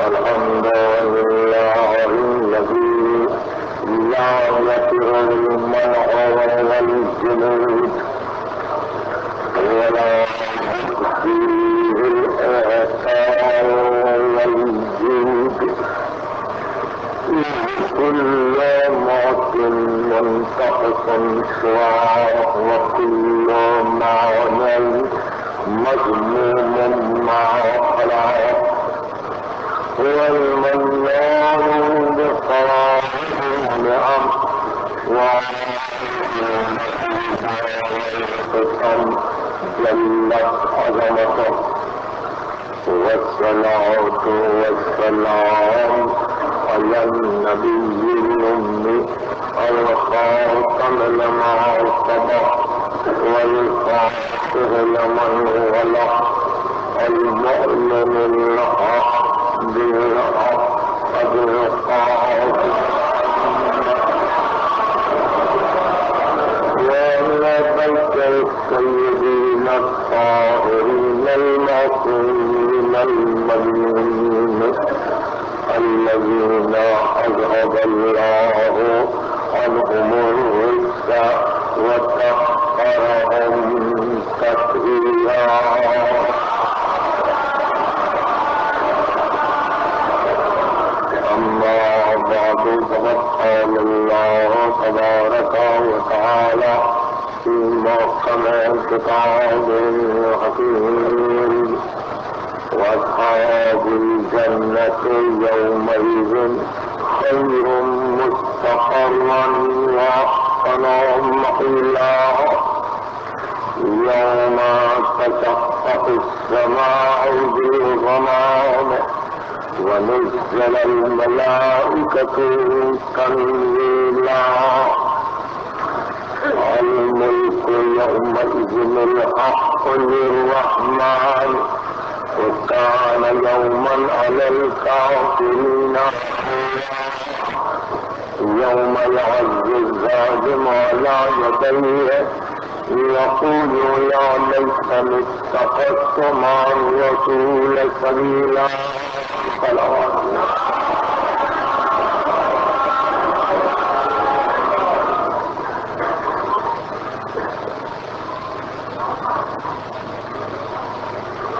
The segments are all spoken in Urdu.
الحمد لله الذي لا يطر المنع والجلود ولا فيه الإعطاء والجود كل موت منتقص شعاع وكل معنى مذموم مع خلاق هو المنان بصلاح النعم وعظم جلت عظمته والصلاة والسلام على النبي الأمي الخاتم لما سبق والفاتح لمن غلق المؤمن الحق بالحق بالقاعد وعلى بيت السيدين الطاهرين المعصومين المظلومين الذين أذهب الله عنهم الرجس وطهرهم تطهيرا أما بعد فقد قال الله تبارك وتعالى في محكم كتابه الحكيم وأصحاب الجنة يومئذ خير مستقرا وأحسن مقيلا يوم تشقق السماء بالغمام ونزل الملائكة تنزيلا الملك يومئذ الحق للرحمن وكان يوما على الكافرين يوم يعز الظالم على يديه يقول يا ليتني اتخذت مع الرسول سبيلا صلوات الله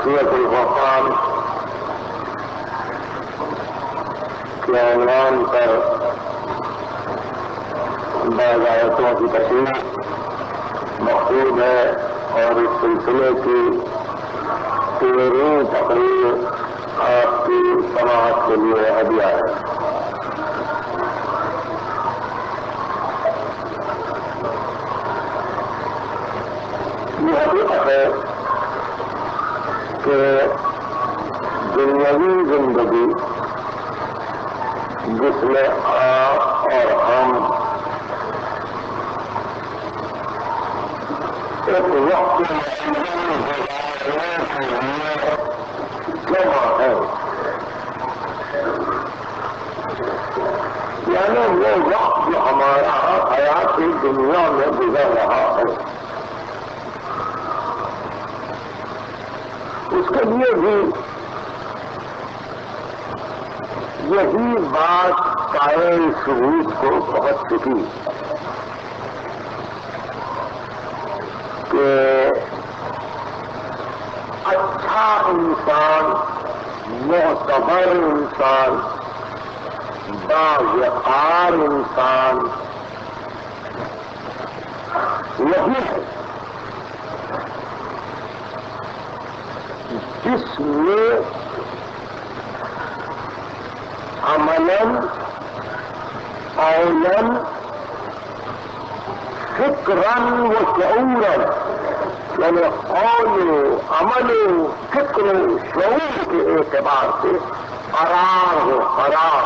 سورة الفرقان کے عنوان پر بعض آیتوں کی تشریح مقصود ہے اور اس سلسلے کی 13ویں تقریر آپ کی سماعت کے لیے ہدیہ ہے. یہ حقیقت ہے کہ دنیاوی زندگی جس میں آپ اور ہم ایک وقت جمع ہے، یعنی وہ وقت جو ہمارا حیاتی دنیا میں گزر رہا ہے اس کے لیے بھی یہی بات قائل شہود کو پہنچ چکی کہ اچھا انسان، معتبر انسان، باوقار انسان وہی ہے جس میں عملاً قولاً فکراً و شعوراً، یعنی قول و عمل و فکر و شعور کے اعتبار سے قرار ہو، قرار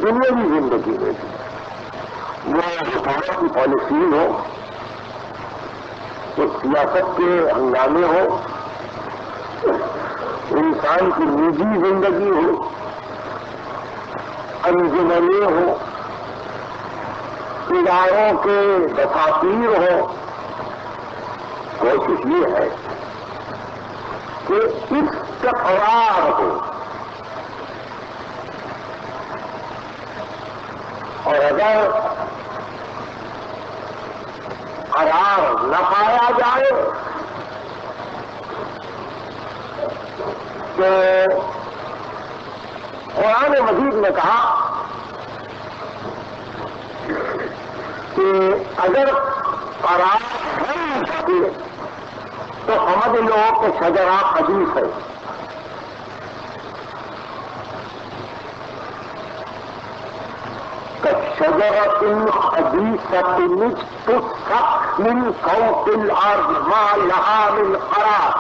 دنیاوی زندگی میں بھی وہ حکومت کی پالیسی ہو، تو سیاست کے ہنگامے ہو، انسان کی نجی زندگی ہو، انجمنیں ہو، اداروں کے دفاتر ہو، کوشش یہ ہے کہ استقرار ہو، اور اگر قرار نہ پایا جائے تو قرآن مجید نے کہا کہ اگر قرار ہے تو سمجھ لو کہ شجرہ خبیث ہے. شجرة خبيثة اجتثت من فوق الأرض ما لها من قرار.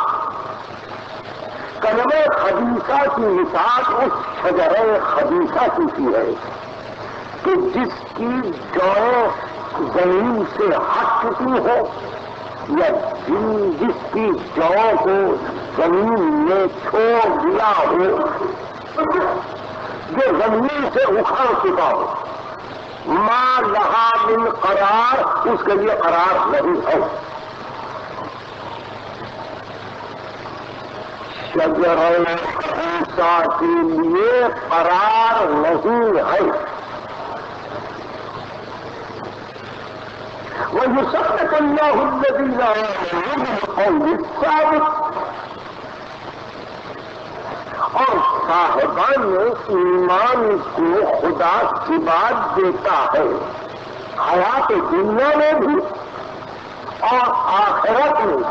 کلمہ خبیثہ کی مثال اس شجرہ خبیثہ کی ہے کہ جس کی جڑیں زمین سے ہٹ چکی ہو، یا جس کی جڑوں کو زمین نے چھوڑ دیا ہو، جو زمین سے اکھڑ چکا ہو. ما لہا من قرار، اس کے لیے قرار نہیں ہے. شجرہ خبیثہ کے لیے قرار نہیں ہے. وَيُثَبِّتُ اللَّهُ الَّذِينَ آمَنُوا بِالْقَوْلِ الثَّابِتِ، اور صاحبان ایمان کو خدا ثبات دیتا ہے حیات دنیا میں بھی اور آخرت میں.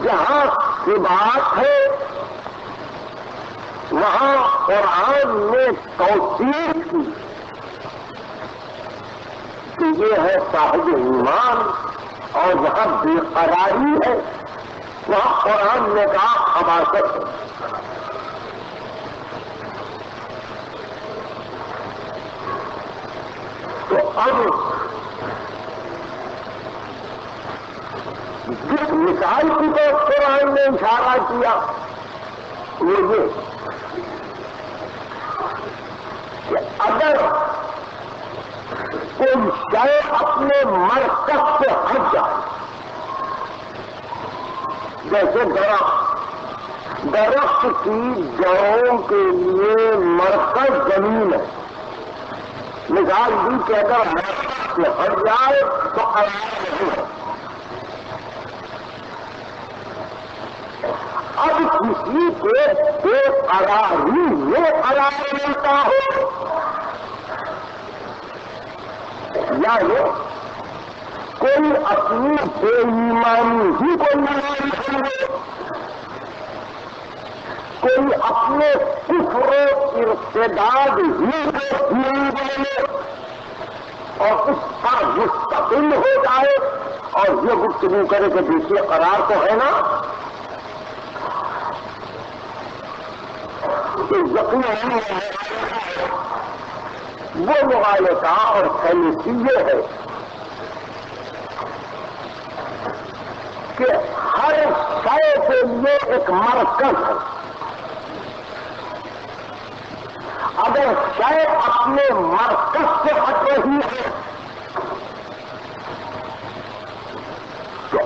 جہاں ثبات ہے وہاں قرآن نے توثیق کی کہ یہ ہے صاحب ایمان، اور جہاں بے قراری ہے وہاں قرآن نے کہا خباثت ہے. تو اب جس مثال کی طرف قرآن نے اشارہ کیا وہ یہ کہ اگر کوئی شے اپنے مرکز سے ہٹ جائے، جیسے درخت کی جڑوں کے لیے مرکز زمین ہے. مثال دی کہ اگر مرکز سے ہٹ جائے تو قرار نہیں ہے. اب کسی کے بے قراری میں قرار ملتا ہو، یا یہ کوئی اپنی بے ایمانی ہی کو نہیں سمجھے، کوئی اپنے کفر و ارتداد ہی کو نہیں بنے اور اس پر مستقل ہو جائے اور یہ گفتگو کرے کہ دیکھیے قرار تو ہے نا، کہ یقین وہ مغالطہ اور فیلسی یہ ہے کہ ہر شے کے لیے ایک مرکز ہے. اگر شے اپنے مرکز سے ہٹ رہی ہے تو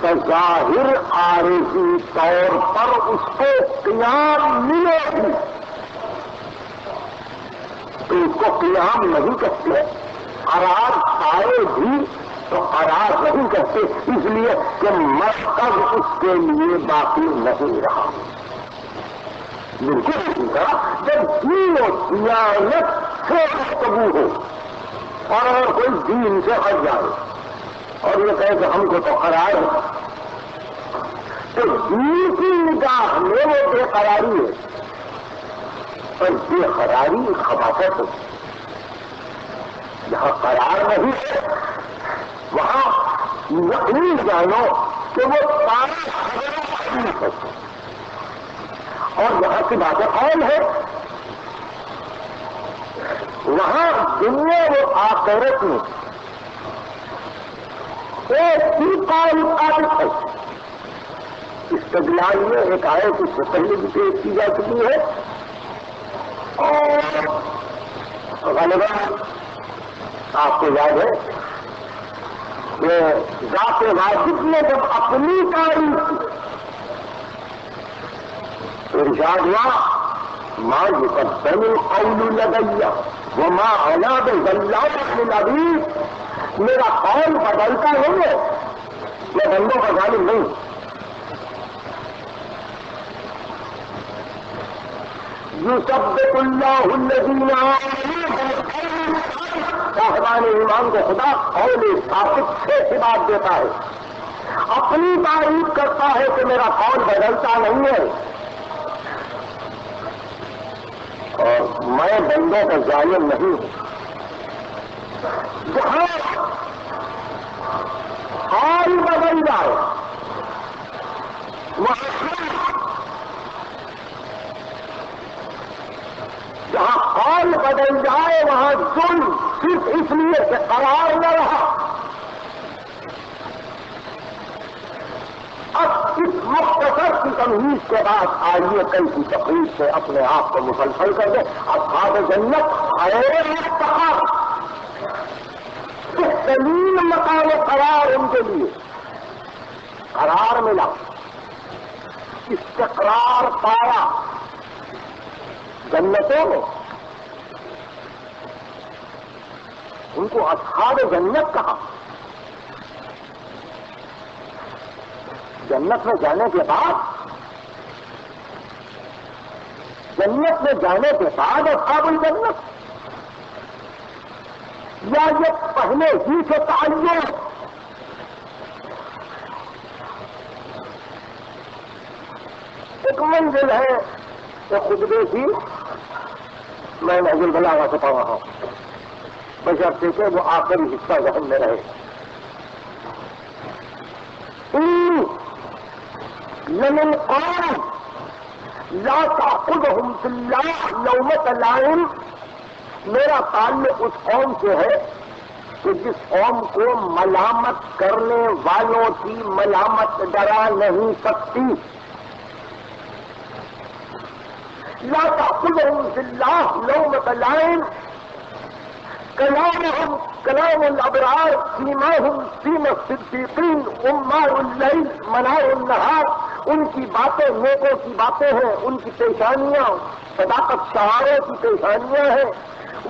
بظاہر عارضی طور پر اس کو قیام ملے گی، تو اس کو قیام نہیں کرتے. قرار پائے بھی تو قرار نہیں کرتے، اس لیے کہ مرکز اس کے لیے باقی نہیں رہا. بالکل اسی طرح جب دین و دیانت سے گفتگو ہو اور اگر کوئی دین سے ہٹ جائے اور یہ کہے کہ ہم کو تو قرار ہے، تو دین کی نگاہ میں وہ بے قراری ہے، اور بے قراری خباثت ہے. جہاں قرار نہیں ہے وہاں یقین جانو کہ وہ سارے خبریں ہے. اور جہاں کی بات قول ہے وہاں دنیا و آخرت میں ایک ہی قول ثابت ہے. استدلال میں ایک آیت اس سے پہلے بھی پیش کی جا چکی ہے، اور غالباً آپ کو یاد ہے کہ ذات واجب نے جب اپنی تعریف کی ارشاد ہوا ما یقبل القول لدی وما انا بظلام للعبید، میرا قول بدلتا نہیں ہے، میں بندوں کا ظالم نہیں۔ یثبت اللہ الذین آمنوا، صاحبان ایمان کو خدا قول ثابت سے ثبات دیتا ہے، اپنی تعریف کرتا ہے کہ میرا قول بدلتا نہیں ہے، اور میں بندوں کا ظالم نہیں ہوں۔ جہاں حال بدل جائے جہاں حال بدل جائے وہاں ظلم صرف اس لیے کہ قرار نہ رہا۔ اب اس مختصر کی تمہید کے بعد آئیے کل کی تقریر سے اپنے آپ کو مسلسل کر دیں۔ اصحاب جنت بہترین مقام قرار ان کے لیے، قرار ملا، استقرار پایا جنتوں میں، ان کو اصحاب جنت کہا۔ جنت میں جانے کے بعد، جنت میں جانے کے بعد اصحاب الجنت، یا یہ پہلے ہی سے تعین؟ ایک منزل ہے یہ خطبے کی میں نہج البلاغہ سے پڑھ رہا ہوں، بشرطے کہ وہ آخری حصہ ذہن میں رہے۔ لمن قوم لا تأخذهم في الله لومة لائم، میرا تعلق اس قوم سے ہے کہ جس قوم کو ملامت کرنے والوں کی ملامت ڈرا نہیں سکتی۔ لا تأخذهم في الله لومة لائم، کلامهم کلام الابرار سیماهم سیم الصدیقین عمار اللیل منار النہار، ان کی باتیں نیکوں کی باتیں ہیں، ان کی پیشانیاں صداقت شعاروں کی پیشانیاں ہیں،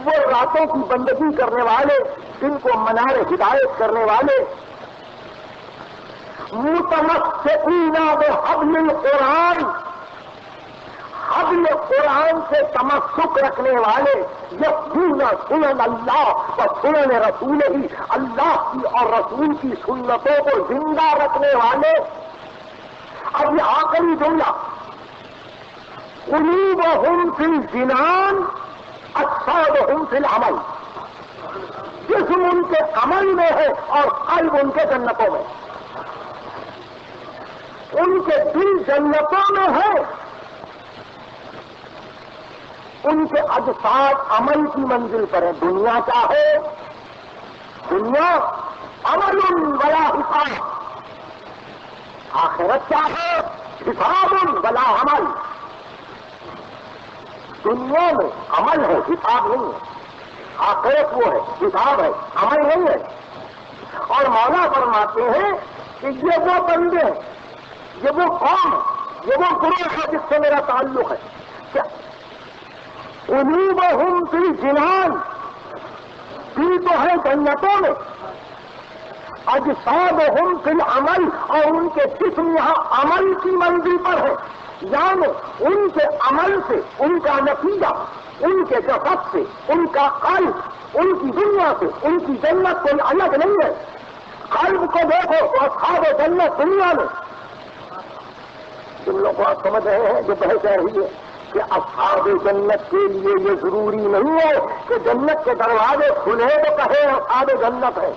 وہ راتوں کی بندگی کرنے والے، دن کو منار ہدایت کرنے والے، متمسکین بحبل القرآن، حبل قرآن سے تمسک رکھنے والے، یتلون سنن اللہ و سنن رسول ہی، اللہ کی اور رسول کی سنتوں کو زندہ رکھنے والے۔ اب یہ آخری جملہ، قلوبہم فی الجنان اجسادہم فی العمل، جسم ان کے عمل میں ہے اور قلب ان کے جنتوں میں، ان کے دل جنتوں میں ہے، ان کے اجساد عمل کی منزل پر ہے۔ دنیا کیا ہے؟ دنیا عمل ولا حساب، آخرت کیا ہے؟ حساب ولا عمل۔ دنیا میں عمل ہے، حساب نہیں ہے، آخرت وہ ہے، حساب ہے، عمل نہیں ہے۔ اور مولا فرماتے ہیں کہ یہ وہ بندے ہیں، یہ وہ قوم ہے، یہ وہ گروہ ہے جس سے میرا تعلق ہے کہ قلوبہم فی الجنان، دل تو ہے جنتوں میں، اجسادہم فی العمل، اور ان کے جسم یہاں عمل کی منزل پر ہے، یعنی ان کے عمل سے، ان کا نتیجہ، ان کے جسد سے، ان کا قلب، ان کی دنیا سے، ان کی جنت کوئی الگ نہیں ہے۔ قلب کو دیکھو تو اصحاب جنت دنیا میں، جن لوگوں کو آپ سمجھ رہے ہیں جو بحث رہی ہے کہ اصحاب جنت کے لیے یہ ضروری نہیں ہے کہ جنت کے دروازے کھلے تو کہے اصحاب جنت ہے۔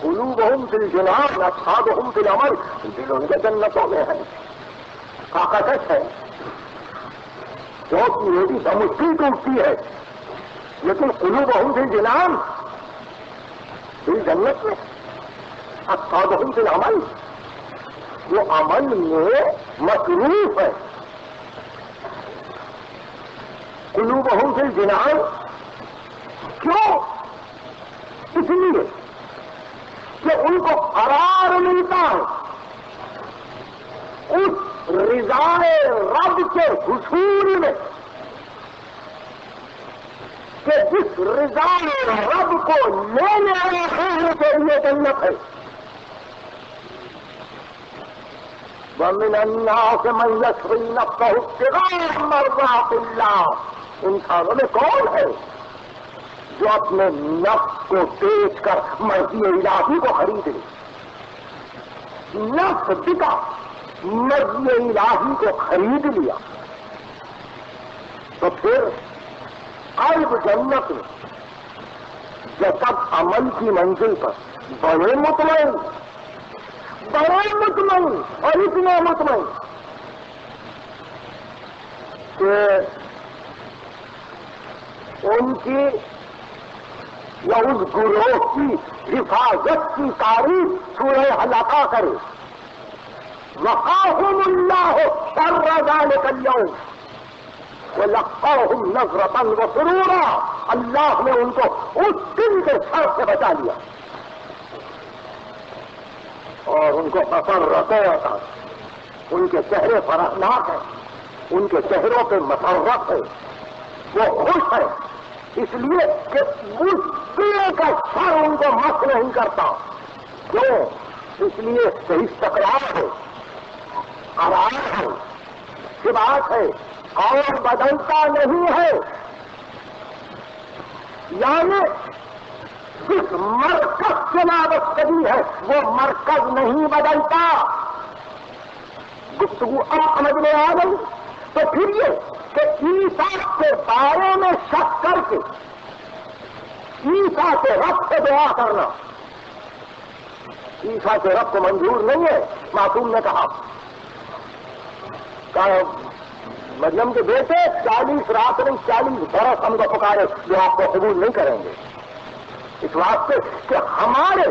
قلوبہم فی الجنان اصحابہم فی العمل، دل ان کے جنتوں میں ہے، کاکتش ہے، کیونکہ یہ بھی سمجھتی ٹوٹتی ہے، لیکن قلوبہم فی الجنان، دل جنت میں، اصحابہم فی العمل، وہ عمل میں مصروف ہے۔ قلوبہم فی الجنان، کیوں؟ اس لیے کہ ان کو قرار ملتا ہے اس رضائے رب کے حصول میں کہ جس رضائے رب کو لینے والے کے لیے جنت ہے. وَمِنَ النَّاسِ مَن يَشْرِي نَفْسَهُ ابْتِغَاءَ مَرْضَاتِ اللَّهِ. انسانوں میں کون ہے جو اپنے نفس کو بیچ کر مرضی الہی کو خرید لے؟ نفس بکا، مرضی الہی کو خرید لیا تو پھر قلب جنت میں جسد عمل کی منزل پر بڑے مطمئن اور اتنے مطمئن کہ ان کی یا اس گروہ کی حفاظت کی تعریف سورہ ہلاکا کرے. وقاهم اللہ شر ذلک اليوم وَلَقَّاهُمْ نَظْرَةً وَسُرُورًا. اللہ نے ان کو اس دن کے شر سے بچا لیا اور ان کو مسرت عطا. ان کے چہرے فرحناک ہیں، ان کے چہروں پہ مسرت ہے، وہ خوش ہیں اس لیے کہ اس دن کا شر ان کو مس نہیں کرتا. کیوں؟ اس لیے کہ استقرار ہے، قرار ہے، ثبات ہے اور بدلتا نہیں ہے. یعنی جس مرکز سے وابستگی ہے وہ مرکز نہیں بدلتا. گفتگو اب سمجھ میں آ گئی. تو پھر یہ کہ عیسیٰ کے بارے میں شک کر کے عیسیٰ کے رب سے دعا کرنا عیسیٰ کے رب کو منظور نہیں ہے. معصوم نے کہا مریم کے بیٹے 40 رات نہیں 40 برس ہم کو پکارے جو آپ کو قبول نہیں کریں گے. اس واسطے کہ ہمارے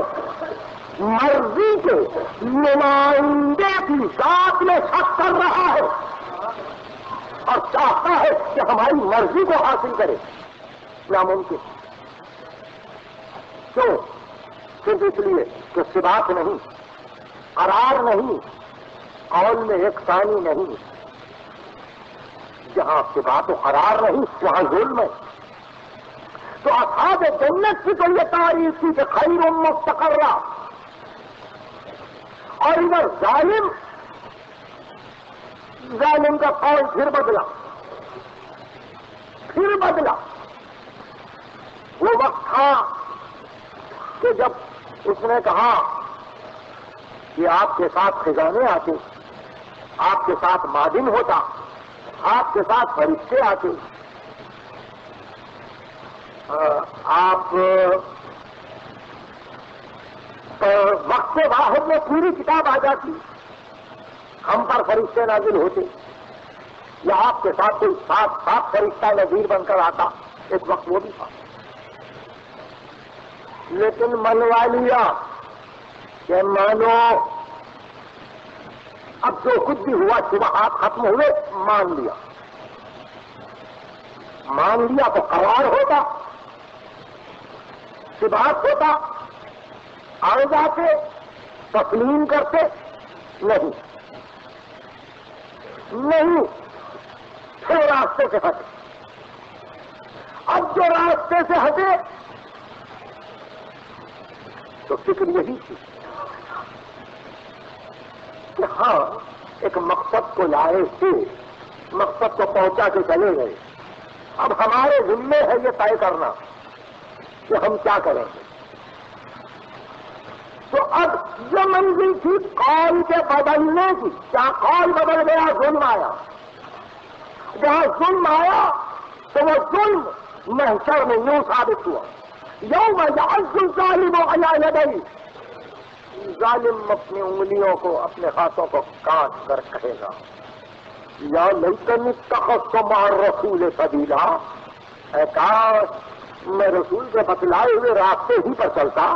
مرضی کے نمائندے کی ذات میں شک کر رہا ہے اور چاہتا ہے کہ ہماری مرضی کو حاصل کرے. ناممکن. کیوں؟ صرف اس لیے کہ ثبات نہیں، قرار نہیں، قول میں یکسانی نہیں. جہاں ثبات و قرار نہیں وہاں ظلم ہے. تو اصحاب جنت کی تو یہ تعریف تھی کہ خیر مستقرہ. اور ادھر ظالم کا قول پھر بدلا. وہ وقت تھا کہ جب اس نے کہا کہ آپ کے ساتھ خزانے آتے، آپ کے ساتھ معدن ہوتا، آپ کے ساتھ فرشتے آتے، آپ وقت واحد میں پوری کتاب آ جاتی، ہم پر فرشتے نازل ہوتے، یا آپ کے ساتھ کوئی صاف فرشتہ نذیر بن کر آتا. ایک وقت وہ بھی تھا. لیکن منوا لیا کہ مانو اب جو کچھ بھی ہوا شبہات ختم ہوئے، مان لیا تو قرار ہوتا، شبہات ہوتا، آئے جاتے تسلیم کرتے. نہیں پھر راستے سے ہٹے. اب جو راستے سے ہٹے تو فکر یہی تھی کہ ہاں ایک مقصد کو لائے تھے، مقصد کو پہنچا کے چلے گئے. اب ہمارے ذمے ہے یہ طے کرنا کہ ہم کیا کریں گے. تو اب یہ منزل تھی قول کے بدلنے کی. کیا قول بدل گیا؟ ظلم آیا. جہاں ظلم آیا تو وہ ظلم محشر میں یوں ثابت ہوا. یوم یعض الظالم علی یدیہ. ظالم اپنی انگلیوں کو، اپنے ہاتھوں کو کاٹ کر کہے گا یا لیتنی اتخذت مع الرسول سبیلا. اے کاش میں رسول کے بتلائے ہوئے راستے ہی پر چلتا.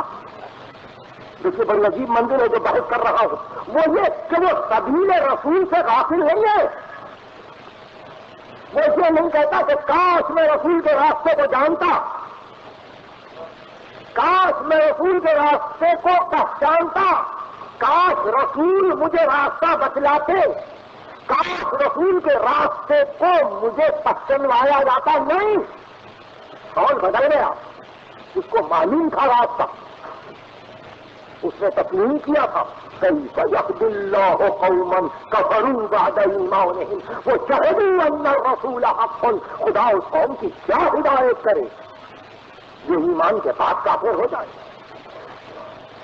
دیکھیے بڑی عجیب منزل ہے جو بحث کر رہا ہوں. وہ یہ کہ وہ سبیل رسول سے غافل نہیں ہے. وہ یہ نہیں کہتا کہ کاش میں رسول کے راستے کو جانتا، کاش میں رسول کے راستے کو پہچانتا، کاش رسول مجھے راستہ بتلاتے. کاش رسول کے راستے کو مجھے پہچنوایا جاتا. نہیں، کون بدل گیا؟ اس کو معلوم تھا راستہ، اس نے تسلیم کیا تھا. کیف یہدی اللہ قوما کفروا بعد ایمانہم وشہدوا ان الرسول حق. خدا اس قوم کی کیا ہدایت کرے جو ایمان کے بعد کافر ہو جائے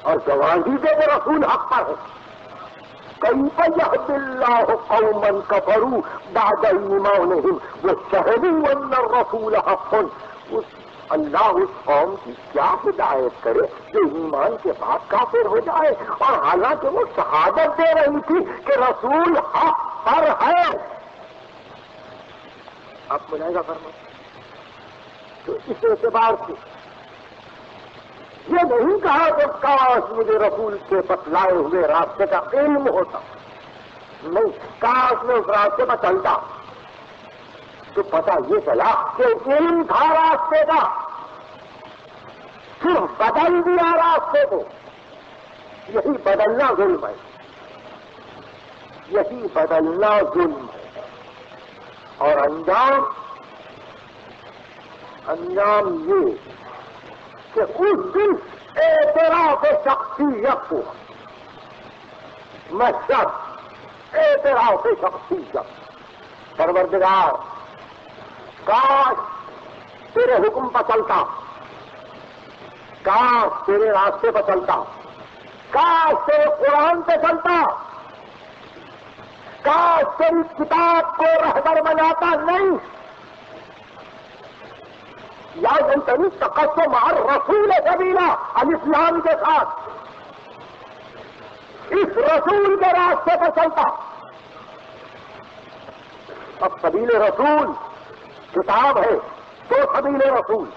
اور گواہی دے کہ رسول حق پر ہے. کیف یہدی اللہ قوما کفروا بعد ایمانہم وشہدوا ان الرسول حق. اللہ اس قوم کی کیا ہدایت کرے جو ایمان کے بعد کافر ہو جائے، اور حالانکہ وہ شہادت دے رہی تھی کہ رسول حق پر ہے. آپ ملائے گا فرمائیں. تو اس اعتبار سے یہ نہیں کہا کہ کاش مجھے رسول کے بتلائے ہوئے راستے کا علم ہوتا. نہیں، کاش میں اس راستے پر چلتا تو پتہ یہ چلا کہ علم تھا راستے کا، صرف بدل دیا راستے کو. یہی بدلنا ظلم ہے، یہی بدلنا ظلم ہے. اور انجام یہ کہ اس دن اعتراف شخصیت کو محشر اعتراف شخصیت. پروردگار کاش تیرے حکم پر چلتا، کاش تیرے راستے پر چلتا، کاش تیرے قرآن پہ چلتا، کاش تیری کتاب کو رہبر بناتا. نہیں، یا تنی تقسم مار رسول سبیلا الاسلام کے ساتھ اس رسول کے راستے پر چلتا. اب سبیل رسول کتاب ہے تو سبیل رسول،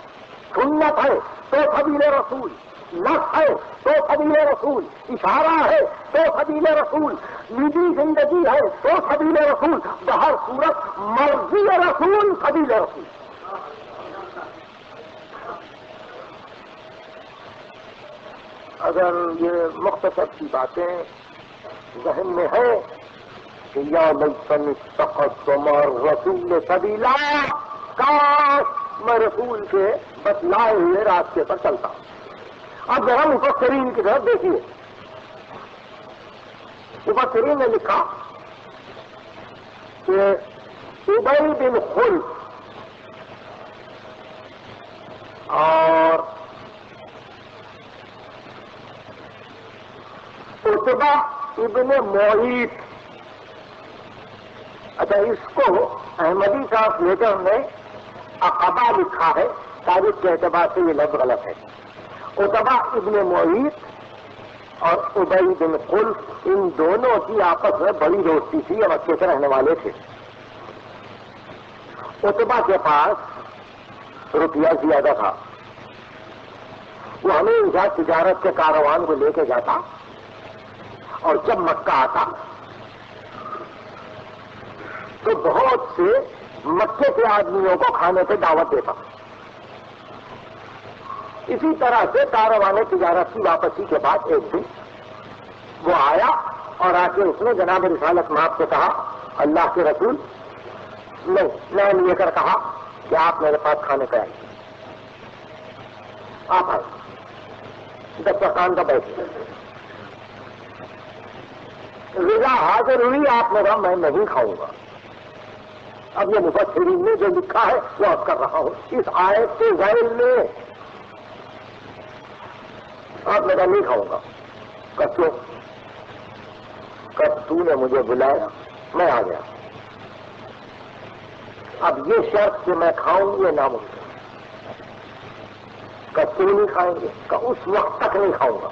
سنت ہے تو سبیل رسول، نص ہے تو سبیل رسول، اشارہ ہے تو سبیل رسول، نجی زندگی ہے تو سبیل رسول. بہر صورت مرضی رسول سبیل رسول. اگر یہ مختصر سی باتیں ذہن میں ہے کہ یا لیتنی اتخذت مع الرسول سبیلا، کاش میں رسول کے بتلائے ہوئے راستے پر چلتا. اب ذرا مفسرین کی طرف دیکھیے. مفسرین نے لکھا کہ ابی بن خلف اور عتبہ ابن معیط. اچھا، اس کو احمدی ٹرانسلیٹر نے عقبہ لکھا ہے، تاریخ کے اعتبار سے یہ لفظ غلط ہے. عتبہ ابن معیط اور ابی بن خلف ان دونوں کی آپس میں بڑی دوستی تھی اور مکے سے رہنے والے تھے. عتبہ کے پاس روپیہ زیادہ تھا، وہ ہمیشہ تجارت کے کاروان کو لے کے جاتا اور جب مکہ آتا تو بہت سے مکے کے آدمیوں کو کھانے پہ دعوت دیتا. اسی طرح سے کاروان تجارت کی واپسی کے بعد ایک دن وہ آیا اور آ کے اس نے جناب رسالت مآب سے کہا، اللہ کے رسول میں لے کر کہا کہ آپ میرے پاس کھانے پہ آئے. آپ آئے، دسترخوان کا بیٹھے، غذا حاضر ہوئی، آپ نے کہا میں نہیں کھاؤں گا. اب یہ مفسرین نے جو لکھا ہے وہ اب کر رہا ہوں اس آیت کے ذیل میں. آپ نے کہا نہیں کھاؤں گا. کیوں؟ کب تو نے مجھے بلایا میں آ گیا. اب یہ شرط کہ میں کھاؤں یہ ناممکن. کب تو نہیں کھائیں گے؟ کہ اس وقت تک نہیں کھاؤں گا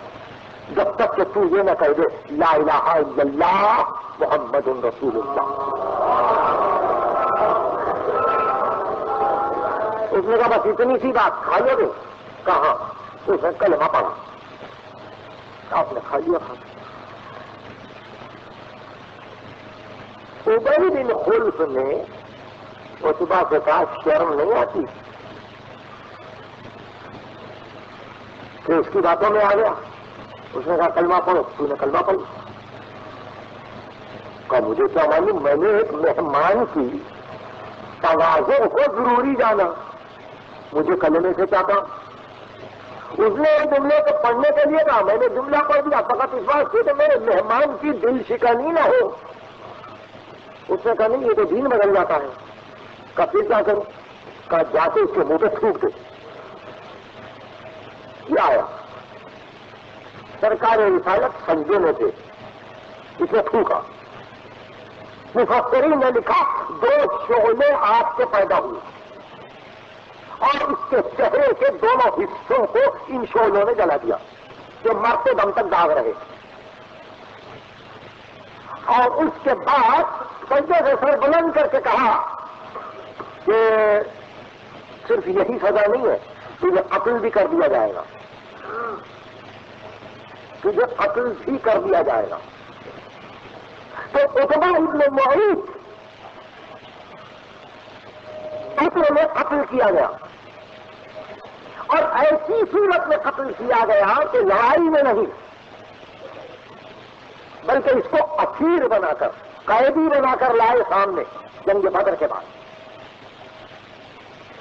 جب تک کہ تو یہ نہ کہہ دے لا الہ الا اللہ محمد رسول اللہ. اس نے کہا بس اتنی سی بات، کھا لو گے؟ کہاں؟ اس نے کلمہ پڑھا. آپ نے کھا لیا. ابی بن خلف نے عتبہ سے کہا شرم نہیں آتی کہ اس کی باتوں میں آ گیا. اس نے کہا کلمہ پڑھو. تو نے کلمہ پڑھی. کہ مجھے کیا معلوم، میں نے ایک مہمان کی تواضع کو ضروری جانا، مجھے کلمے سے کیا کام؟ اس نے ایک جملے کو پڑھنے کے لیے کہا، میں نے جملہ پڑھ دیا فقط اس بات سے کہ میرے مہمان کی دل شکنی نہ ہو۔ اس نے کہا نہیں، یہ تو دین بدل جاتا ہے۔ کہا پھر کیا کروں؟ کہا جا کے اس کے منہ پہ تھوک دے۔ کیا آیا سرکار رسالت سجدے میں تھے، اس نے تھوکا۔ مفسرین نے لکھا 2 شعلے آگ کے پیدا ہوئے اور اس کے چہرے کے دونوں حصوں کو ان شعلوں نے جلا دیا کہ مرتے دم تک داغ رہے۔ اور اس کے بعد سجدے سے سر بلند کر کے کہا کہ صرف یہی سزا نہیں ہے، تجھے قتل بھی کر دیا جائے گا، تجھے قتل بھی کر دیا جائے گا۔ تو عتبہ ابن معیط قتل میں قتل کیا گیا، اور ایسی صورت میں قتل کیا گیا کہ لڑائی میں نہیں بلکہ اس کو اسیر بنا کر، قیدی بنا کر لائے سامنے جنگ بدر کے بعد۔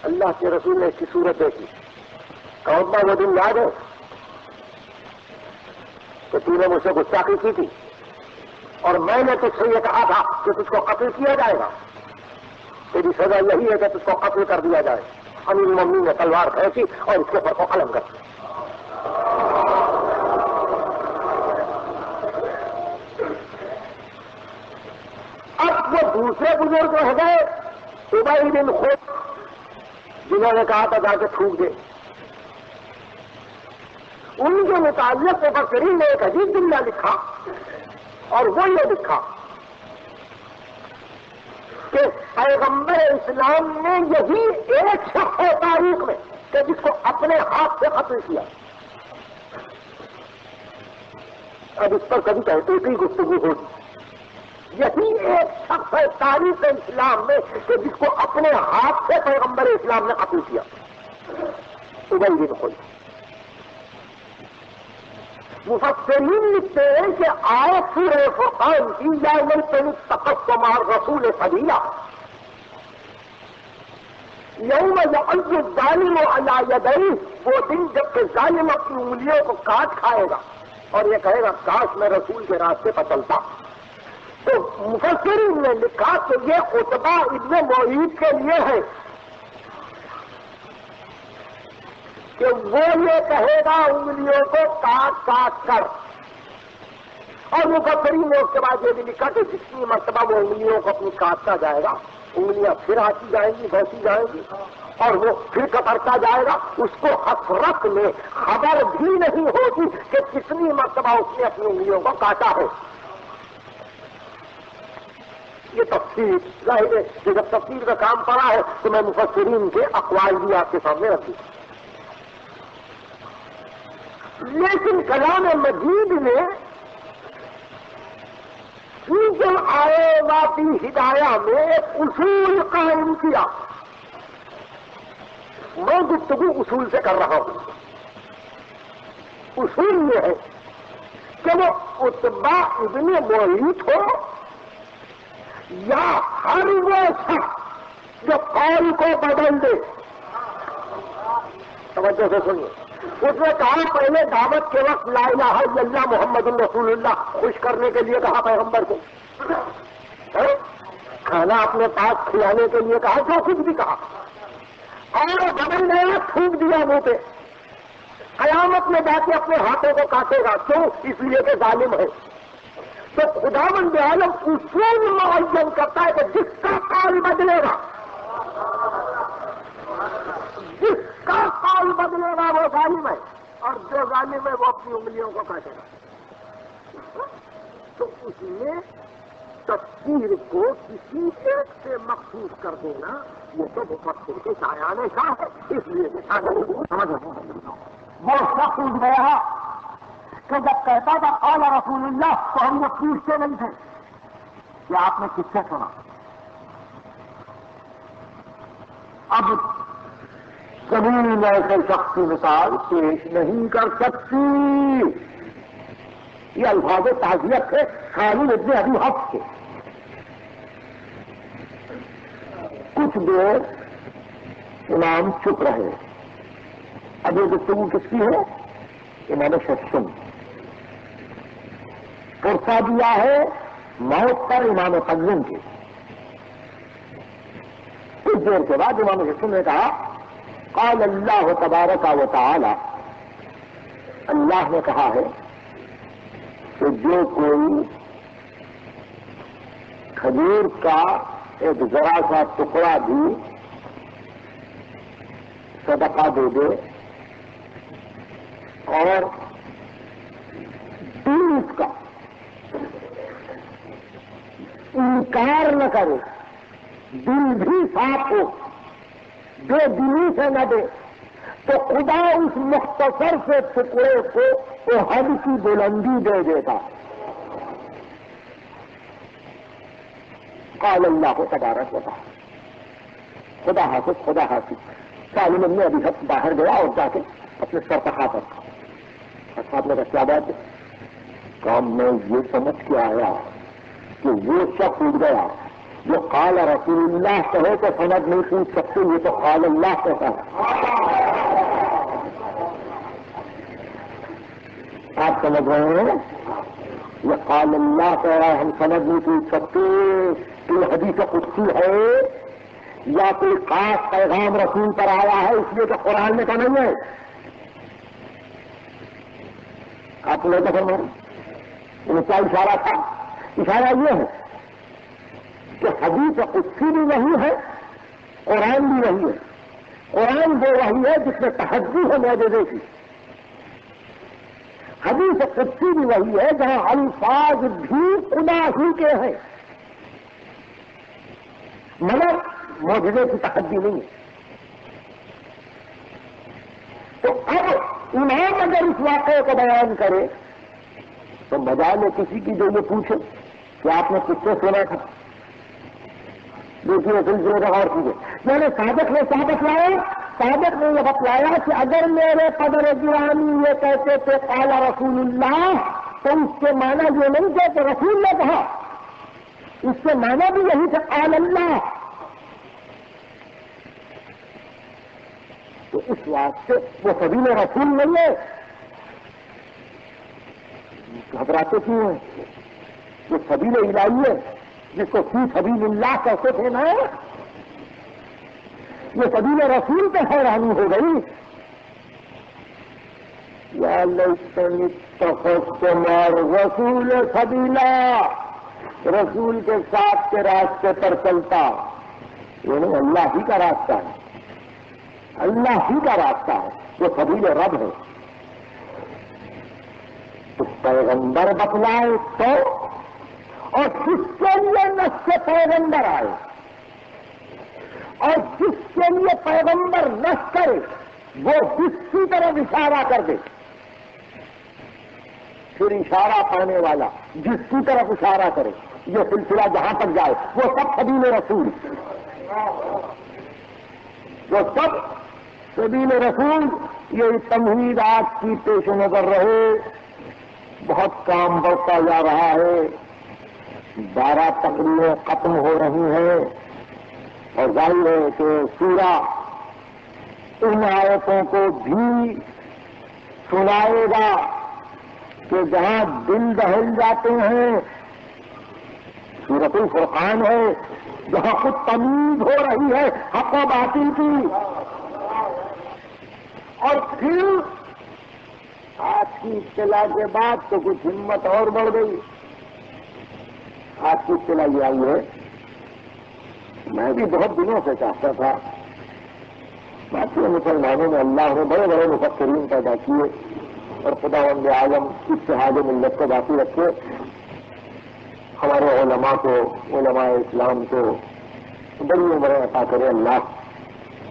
اللہ کے رسول نے اس کی صورت دیکھی، عتبہ وہ دن یاد ہے کہ تو نے مجھ سے گستاخی کی تھی اور میں نے تجھ سے یہ کہا تھا کہ تجھ کو قتل کیا جائے گا، تیری سزا یہی ہے کہ تجھ کو قتل کر دیا جائے۔ امیر المومنین نے تلوار کھینچی اور اس کے پر کو قلم کر دیا۔ اب وہ دوسرے بزرگ رہ گئے، ابی بن خلف، جنہوں نے کہا تھا جا کے تھوک دے۔ ان کے متعلق مفسرین نے ایک عجیب جملہ لکھا، اور وہ یہ لکھا کہ پیغمبر اسلام نے یہی ایک شخص ہے تاریخ میں کہ جس کو اپنے ہاتھ سے قتل کیا۔ اب اس پر کبھی کہتے کی گفتگو ہوگی، یہی ایک شخص ہے تاریخ اسلام میں کہ جس کو اپنے ہاتھ سے پیغمبر اسلام نے قتل کیا، ابی بن خلف۔ مفسرین لکھتے ہیں کہ آیت سورہ فرقان کی یا یلتمس التقص مع الرسول سبیلا، یوم یعض الظالم علی یدیہ، وہ دن جب کہ ظالم اپنی انگلیوں کو کاٹ کھائے گا اور یہ کہے گا کاش میں رسول کے راستے پر چلتا۔ تو مفسرین نے لکھا کہ یہ عتبہ ابن معیط کے لیے ہے کہ وہ یہ کہے گا انگلیوں کو کاٹ کاٹ کر، اور مفسرین نے اس کے بعد یہ بھی لکھا کہ جتنی مرتبہ وہ انگلیوں کو اپنی کاٹتا جائے گا، انگلیاں پھر آتی جائیں گی، بہتی جائیں گی، اور وہ پھر کترتا جائے گا، اس کو حسرت میں خبر بھی نہیں ہوگی کہ کتنی مرتبہ اس نے اپنی انگلیوں کو کاٹا ہے۔ یہ تفسیر ظاہر ہے کہ جب تفسیر کا کام پڑا ہے تو میں مفسرین کے اقوال بھی آپ کے سامنے رکھ دوں۔ لیکن کلام مجید نے جو آئے واپی ہدایہ میں ایک اصول قائم کیا، میں گفتگو اصول سے کر رہا ہوں۔ اصول یہ ہے کہ وہ عتبہ ابن معیط ہو یا ہر وہ شخص جو قول کو بدل دے۔ توجہ سے سنیے، اس نے کہا پہلے دعوت کے وقت لا الہ الا اللہ محمد رسول اللہ خوش کرنے کے لیے کہا پیغمبر کو، کھانا اپنے پاس کھلانے کے لیے کہا، جو کچھ بھی کہا، اور بدل گیا، تھوک دیا منہ پہ۔ قیامت میں جا کے اپنے ہاتھوں کو کاٹے گا، کیوں؟ اس لیے کہ ظالم ہے۔ تو خداوند عالم اصول معین کرتا ہے کہ جس کا قول بدلے گا، جس کا قول بدلے گا وہ ظالم ہے، اور جو ظالم ہے وہ اپنی انگلیوں کو کاٹے گا۔ تو اس میں تفسیر کو کسی ایک سے مخصوص کر دینا یہ تو مفسر کے شایان شاہ ہے، اس لیے سمجھ وہ شخص اٹھ گیا کہ جب کہتا تھا قال رسول اللہ تو ہم یہ پوچھتے نہیں تھے کہ آپ نے کس سے سنا۔ اب زمین ایسے شخص کی مثال پیش نہیں کر سکتی، یہ الفاظ تعزیت ہے خالد ابن ابی حفص کے، کچھ دیر امام چپ رہے. اب یہ گفتگو کس کی ہے؟ امام شخصن. پرسا دیا ہے موت پر امام قزوین کے. کچھ دیر کے بعد امام شخصن نے کہا قال اللہ تبارک و تعالی، اللہ نے کہا ہے کہ جو کوئی کھجور کا ایک ذرا سا ٹکڑا بھی صدقہ دے دے اور دل اس کا انکار نہ کرے، دل بھی صاف ہو، بے دلی سے نہ دے، تو خدا اس مختصر سے ٹکڑے کو احد کی بلندی دے دیتا. قال اللہ تبارک و تعالی. خدا حافظ خدا حافظ. سالم نے ابھی حق باہر گیا اور جا کے اپنے سر پر ہاتھ رکھا. صاحب نے کہا کیا بات ہے؟ کام میں یہ سمجھ کے آیا کہ وہ شخص اٹھ گیا جو قال رسول اللہ کہے تو سند نہیں پوچھ سکتے، یہ تو قال اللہ کہتا ہے. آپ سمجھ رہے ہیں؟ یہ قال اللہ کہہ رہا ہے، ہم سند نہیں پوچھ سکتے کہ حدیث قدسی ہے یا کوئی خاص پیغام رسول پر آیا ہے اس لیے کہ قرآن میں تو نہیں ہے. آپ نے دیکھا انہیں کیا اشارہ تھا؟ اشارہ یہ ہے کہ حدیث قدسی بھی وہی ہے، قرآن بھی وہی ہے. قرآن وہ وہی ہے جس میں تحدی ہے معجزے کی. حدیث قدسی بھی وہی ہے جہاں الفاظ بھی خدا ہی کے ہیں مگر معجزے کی تحدی نہیں ہے. تو اب امام اگر اس واقعے کو بیان کرے تو بجائے کسی کی جو یہ پوچھے کہ آپ نے کس سے سنا تھا. دیکھیے سلسلے کا غور کیجیے. میں نے صادق نے کیا بتلایا؟ صادق نے یہ بتلایا کہ اگر میرے قدر گرامی یہ کہتے تھے قال رسول اللہ تو اس کے معنی یہ نہیں تھے کہ رسول نے کہا، اس کے معنی بھی یہی تھا قال اللہ. تو اس واسطے وہ سبھی میں رسول نہیں ہے. گھبراتے کیوں ہیں؟ وہ سبیل الہی ہے جس کو فی سبیل اللہ کہتے تھے نا، یہ سبیل رسول پہ حیرانی ہو گئی. یا لیتنی اتخذت مع الرسول سبیلا، رسول کے ساتھ کے راستے پر چلتا. یعنی اللہ ہی کا راستہ ہے، اللہ ہی کا راستہ ہے، وہ سبیل رب ہے. تو پیغمبر بتلائے تو، اور جس کے لیے نص سے پیغمبر آئے اور جس کے لیے پیغمبر نص کرے وہ جس کی طرف اشارہ کر دے، پھر اشارہ پانے والا جس کی طرف اشارہ کرے، یہ سلسلہ جہاں تک جائے وہ سب سبیل رسول، وہ سب سبیل رسول. یہ تمہید آج کی پیش نظر رہے. بہت کام بڑھتا جا رہا ہے، 12 تقریریں ختم ہو رہی ہیں اور ظاہر ہے کہ سورہ ان آیتوں کو بھی سنائے گا کہ جہاں دل دہل جاتے ہیں. سورۃ الفرقان ہے جہاں خود تمیز ہو رہی ہے حق و باطل کی. اور پھر آج کی اطلاع کے بعد تو کچھ ہمت اور بڑھ گئی. آج کی اطلاع یہ آئی ہے، میں بھی بہت دنوں سے چاہتا تھا، باقی مسلمانوں میں اللہ نے بڑے بڑے مفکرین پیدا کیے اور خداوند عالم اتحاد ملت کو باقی رکھے. ہمارے علماء کو، علماء اسلام کو بڑی عمریں عطا کرے اللہ.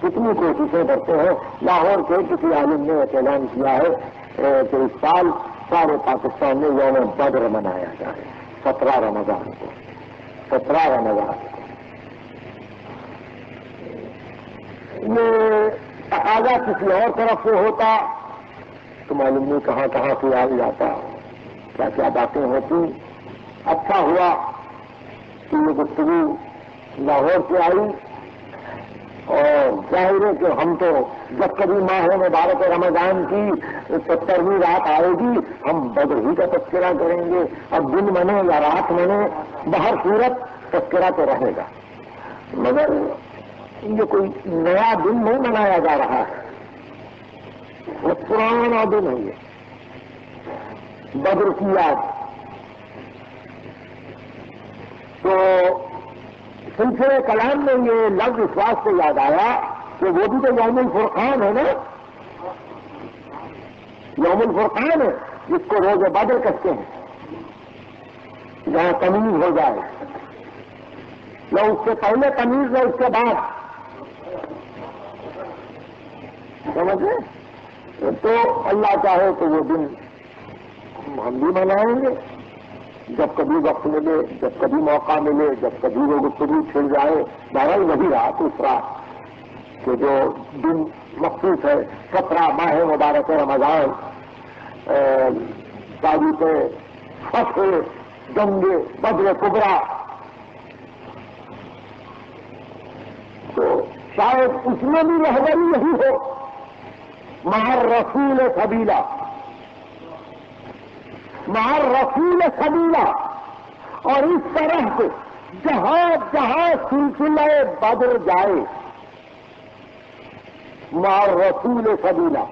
کتنی کوششیں کرتے ہیں. لاہور کے کسی عالم نے اعلان کیا ہے کہ اس سال سارے پاکستان میں یوم بدر منایا جائے 17 رمضان کو. 17 رمضان کو یہ تقاضا کسی اور طرف سے ہوتا تو معلوم نہیں کہاں کہاں سے آ جاتا، کیا کیا باتیں ہوتی. اچھا ہوا کہ یہ گفتگو لاہور سے آئی. اور ظاہر ہے کہ ہم تو جب کبھی ماہ مبارک رمضان کی 70ویں رات آئے گی ہم بدر ہی کا تذکرہ کریں گے. اب دن منے یا رات منے بہر صورت تذکرہ تو رہے گا، مگر یہ کوئی نیا دن نہیں منایا جا رہا ہے، وہ پرانا دن ہے یہ بدر کی یاد. تو سلسلے کلام میں یہ لفظ اس واسطے یاد آیا کہ وہ بھی تو یوم الفرقان ہے نا، یوم الفرقان ہے جس کو روز بدر کہتے ہیں، جہاں تمیز ہو جائے، یا اس سے پہلے تمیز ہے اس کے بعد، سمجھے؟ تو اللہ چاہے تو وہ دن ہم بھی منائیں گے جب کبھی وقت ملے، جب کبھی موقع ملے، جب کبھی وہ گفتگو چھڑ جائے. بہرحال وہی رات اس رات کہ جو دن مخصوص ہے 17 ماہ مبارک رمضان، تاریخ فتح جنگ بدر کبریٰ، تو شاید اس میں بھی رہبری یہی ہو، مع الرسول سبیلا، مع الرسول سبیلا. اور اس طرح سے جہاں جہاں سلسلہ بدر جائے مع الرسول سبیلا،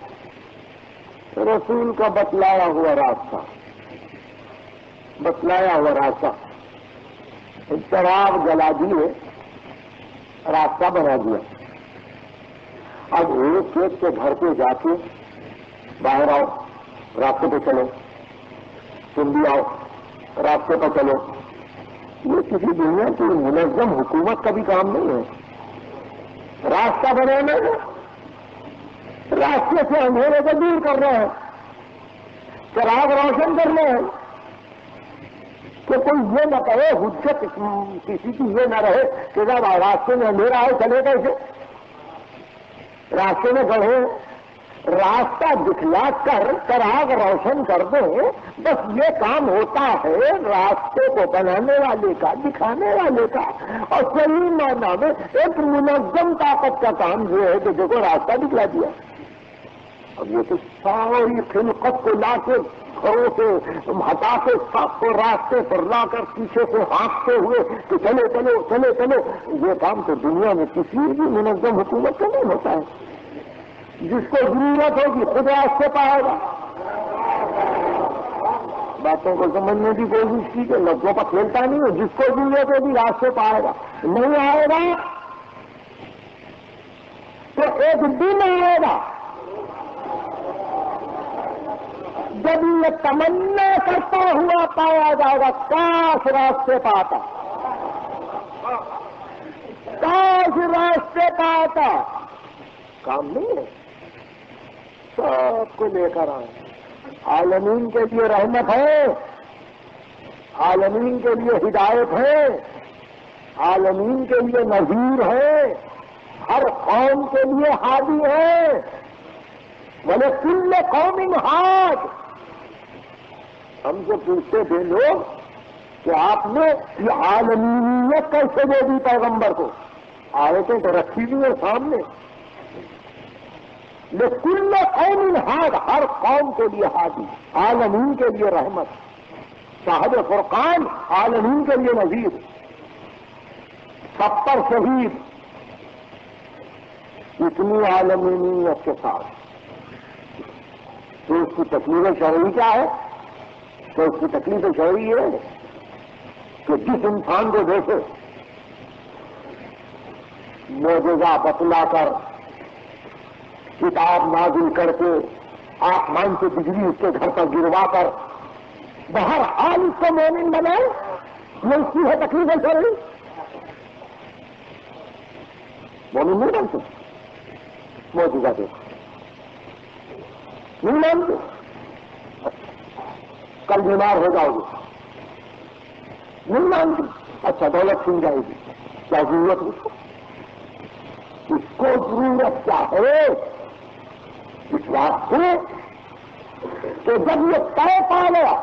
رسول کا بتلایا ہوا راستہ، بتلایا ہوا راستہ، چراغ جلا دیے، راستہ بنا دیا. اب ایک ایک کے گھر پہ جا کے باہر آؤ، راستے پہ چلو، تم بھی آؤ راستے پہ چلو. یہ کسی دنیا کی منظم حکومت کا بھی کام نہیں ہے. راستہ بنانا ہے، راستے سے اندھیرے کو دور کر رہے ہیں، چراغ روشن کرنا ہے. کہ کوئی یہ نہ کہے، حجت کسی کی یہ نہ رہے کہ جب راستے میں اندھیرا ہے چلے کیسے. راستے میں گڑھے، راستہ دکھلا کر چراغ روشن کر دیں، بس یہ کام ہوتا ہے راستے کو بنانے والے کا، دکھانے والے کا. اور صحیح معنی میں ایک منظم طاقت کا کام یہ ہے کہ دیکھو راستہ دکھلا دیا. اب یہ تو ساری خلقت کو لا کے گھروں سے ہٹا کے سب کو راستے پر لا کر پیچھے سے ہانکتے ہوئے کہ چلو چلو چلو چلو، یہ کام تو دنیا میں کسی بھی منظم حکومت کا نہیں ہوتا ہے. جس کو ضرورت ہوگی خود راستے پائے گا. باتوں کو سمجھنے کی کوشش کی کہ لفظوں کا کھیلتا نہیں ہے. جس کو ضرورت ہوگی راستے پائے گا، نہیں آئے گا تو ایک دن آئے گا جب یہ تمنا کرتا ہوا پایا جائے گا کاش راستے پاتا، کاش راستے پاتا. کام نہیں ہے، سب کو لے کر آئے. عالمین کے لیے رحمت ہے، عالمین کے لیے ہدایت ہے، عالمین کے لیے نذیر ہے، ہر قوم کے لیے ہادی ہے. بولے کل قوم ہاد. ہم سے پوچھتے تھے لوگ کہ آپ نے یہ عالمینیت کیسے دے دی پیغمبر کو؟ آیتیں تو رکھی ہوئی ہیں سامنے. لیکن قوم ہاد، ہر قوم کے لیے ہادی، عالمین کے لیے رحمت. صاحب فرقان عالمین کے لیے نذیر، 70 شہید، اتنی عالمینیت کے ساتھ. تو اس کی تکلیف شرعی کیا ہے؟ تو اس کی تکلیف شرعی ہے کہ جس انسان کو دیکھے معجزہ بتلا کر، کتاب نازل کر کے، آسمان سے بجلی اس کے گھر پر گروا کر بہر حال اس کو مومن بنائے، یہ اس کی ہے تکلیف شرعی. مومن نہیں بنتے معجزہ دیکھ، نہیں مانتے. کل بیمار ہو جاؤ گے، نہیں مانتے. اچھا دولت چھن جائے گی، کیا ضرورت اس کو ضرورت کیا ہے؟ اس واسطے کہ جب یہ طے پا لیا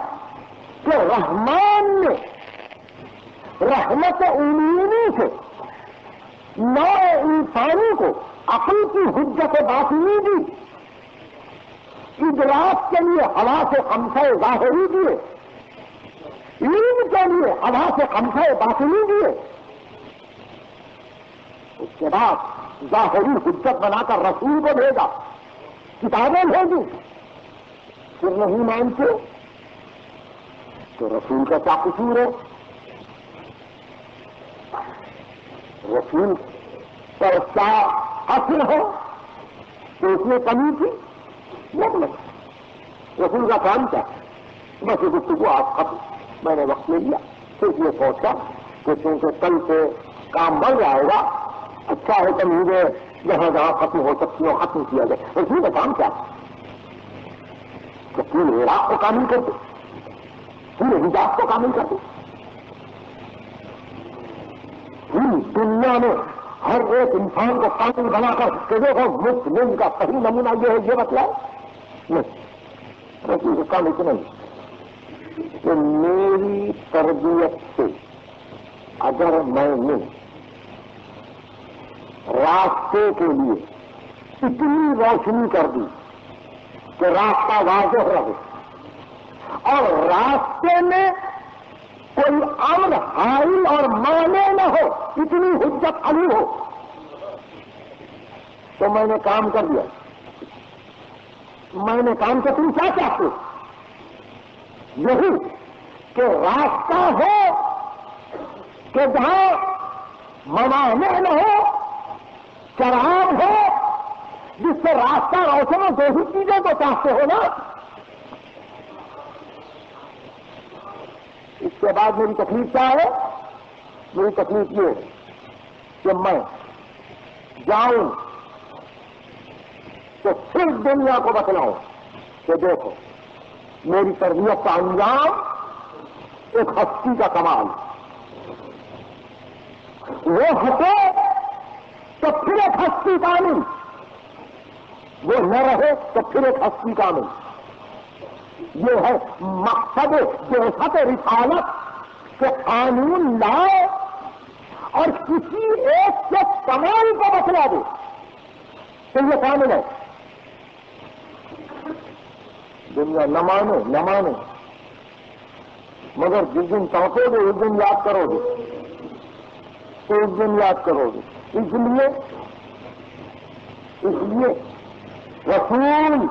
کہ رحمان نے رحمت عمومی سے نئے انسانی کو عقل کی حجت باطنی دی، ادراک کے لیے حواس خمسہ ظاہری دیے، علم کے لیے حواس خمسہ باطنی دیے، اس کے بعد ظاہری حجت بنا کر رسول کو بھیجا، کتابیں بھیجی، پھر نہیں مانتے تو رسول کا کیا قصور ہے؟ رسول پر کیا حاصل ہے تو اس میں کمی تھی؟ مطلب رسول کا کام کیا؟ بس یہ گفتگو آپ ختم، میں نے وقت لے لیا، صرف یہ سوچا کہ چونکہ کل سے کام بڑھ جائے گا، اچھا ہے کہ مجھے جہاں جہاں ختم ہو سکتی ہو ختم کیا جائے۔ رسول کا کام کیا؟ کہ پورے عراق کو کامل کر دے، پورے حجاز کو کامل کر دے، پوری دنیا میں ہر ایک انسان کو کامل بنا کر کہ دیکھو مسلم کا صحیح نمونہ یہ ہے، یہ بتلائے نہیں۔ رسول کا کام اتنا ہی کہ میری تربیت سے اگر میں نے راستے کے لیے اتنی روشنی کر دی کہ راستہ واضح رہے اور راستے میں کوئی امر حائل اور مانے نہ ہو، اتنی حجت علی ہو، تو میں نے کام کر دیا۔ میں نے کام کیا؟ تم کیا چاہتے ہو؟ یہی کہ راستہ ہو کہ جہاں موانع نہ ہو، چراغ ہو جس سے راستہ روشن ہو، دو ہی چیزیں تو چاہتے ہو نا۔ اس کے بعد میری تکلیف کیا ہے؟ میری تکلیف یہ ہے کہ میں جاؤں تو صرف دنیا کو بتلاؤں کہ دیکھو میری تربیت کا انجام ایک ہستی کا کمال، وہ ہٹے تو پھر ایک ہستی کامل، وہ نہ رہے تو پھر ایک ہستی کامل۔ یہ ہے مقصد بعثت رسالت کہ قانون لائے اور کسی ایک کے کمال کو بتلا دے تو یہ کامل ہے۔ دنیا نہ مانے مگر جس دن چاہتے گے اس دن یاد کرو گے، تو اس دن یاد کرو گے۔ اس لیے رسول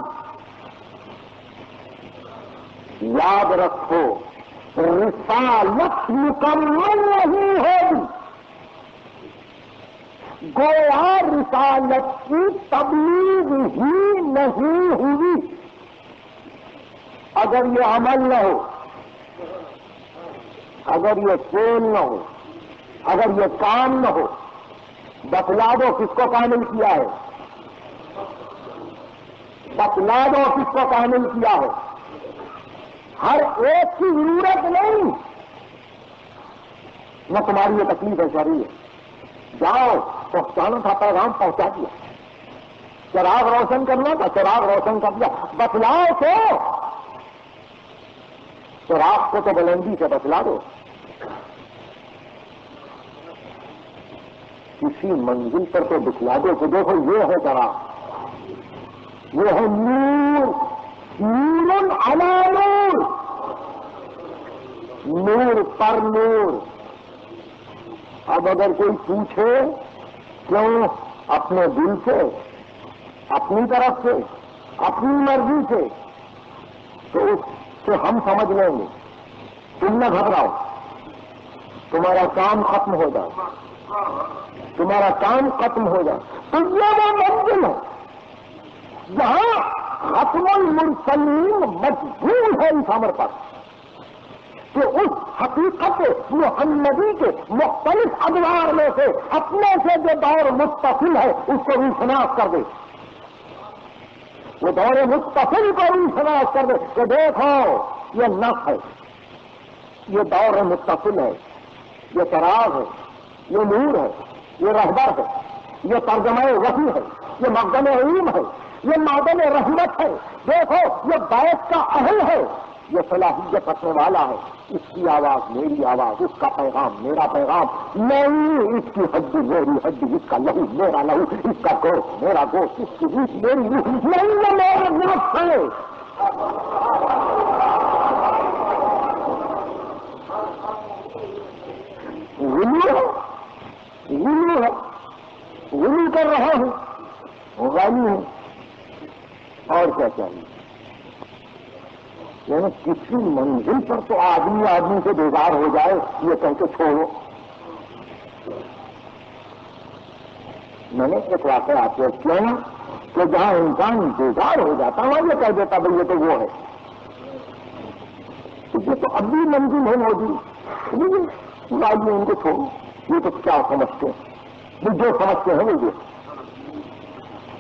یاد رکھو، رسالت مکمل نہیں ہوگی، گویا رسالت کی تبلیغ ہی نہیں ہوئی اگر یہ عمل نہ ہو، اگر یہ فعل نہ ہو، اگر یہ کام نہ ہو۔ بتلا دو کس کو کامل کیا ہے، بتلا دو کس کو کامل کیا ہے۔ ہر ایک کی ضرورت نہیں، نہ تمہاری یہ تکلیف ہے شرعی ہے، جاؤ پہنچانا تھا پیغام پہنچا دیا، چراغ روشن کرنا تھا چراغ روشن کر دیا، بتلاؤ تو چراغ کو تو بلندی سے بتلا دو۔ کسی منزل پر تو دکھلا دو کہ دیکھو یہ ہے چراغ، یہ ہے نور، نور علی نور، نور پر نور۔ اب اگر کوئی پوچھے کیوں، اپنے دل سے، اپنی طرف سے، اپنی مرضی سے، تو اس سے ہم سمجھ لیں گے۔ تم نہ گھبراؤ، تمہارا کام ختم ہو جائے، تمہارا کام ختم ہو جائے۔ تو یہ وہ منزل ہے جہاں ختم المرسلین مجبور ہے اس امر پر کہ اس حقیقت محمدی کے مختلف ادوار میں سے اپنے سے جو دور متصل ہے اس کو روشناس کر دے، وہ دور متصل کو روشناس کر دے کہ دیکھو یہ نف ہے، یہ دور متصل ہے، یہ چراغ ہے، یہ نور ہے، یہ رہبر ہے، یہ ترجمہ وحی ہے، یہ مقدم علم ہے، یہ معدن رحمت ہے، دیکھو یہ بیت کا اہل ہے، یہ صلاحیت رکھنے والا ہے، اس کی آواز میری آواز، اس کا پیغام میرا پیغام، نہیں اس کی ہڈی میری ہڈی، اس کا لہو میرا لہو، اس کا گوشت میرا گوشت، اس کی روح میری روح، نہیں وہ میرے نفس ہے۔ غلو ہے، غلو کر رہا ہوں، غالی ہوں، اور کیا چاہیے؟ یعنی کسی منزل پر تو آدمی سے بیزار ہو جائے، یہ کہہ کے چھوڑو۔ میں نے ایک واقعہ آپ کو کیا نا کہ جہاں انسان بیزار ہو جاتا وہاں یہ کہہ دیتا بھائی یہ تو وہ ہے، یہ تو اب بھی منزل ہے موجود، آدمی ان کو چھوڑو، یہ تو کیا سمجھتے ہیں؟ جو سمجھتے ہیں وہ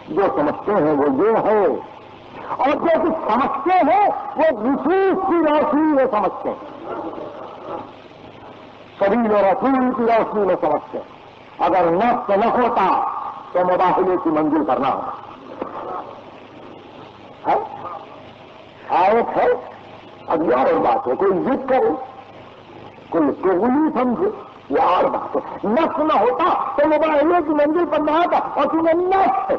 جو سمجھتے ہیں وہ یہ ہے، اور جو کچھ سمجھتے ہیں وہ نصوص کی روشنی میں سمجھتے ہیں، سبیل و رسول کی روشنی میں سمجھتے ہیں۔ اگر نفس نہ ہوتا تو مداخلے کی منزل کرنا ہے، آیت ہے، اب یہ اور بات ہے، کوئی ضد کرے، کوئی چغلی سمجھے، یہ اور بات ہے۔ نفس نہ ہوتا تو مداخلے کی منزل پر نہ آتا، اور تمہیں نفس ہے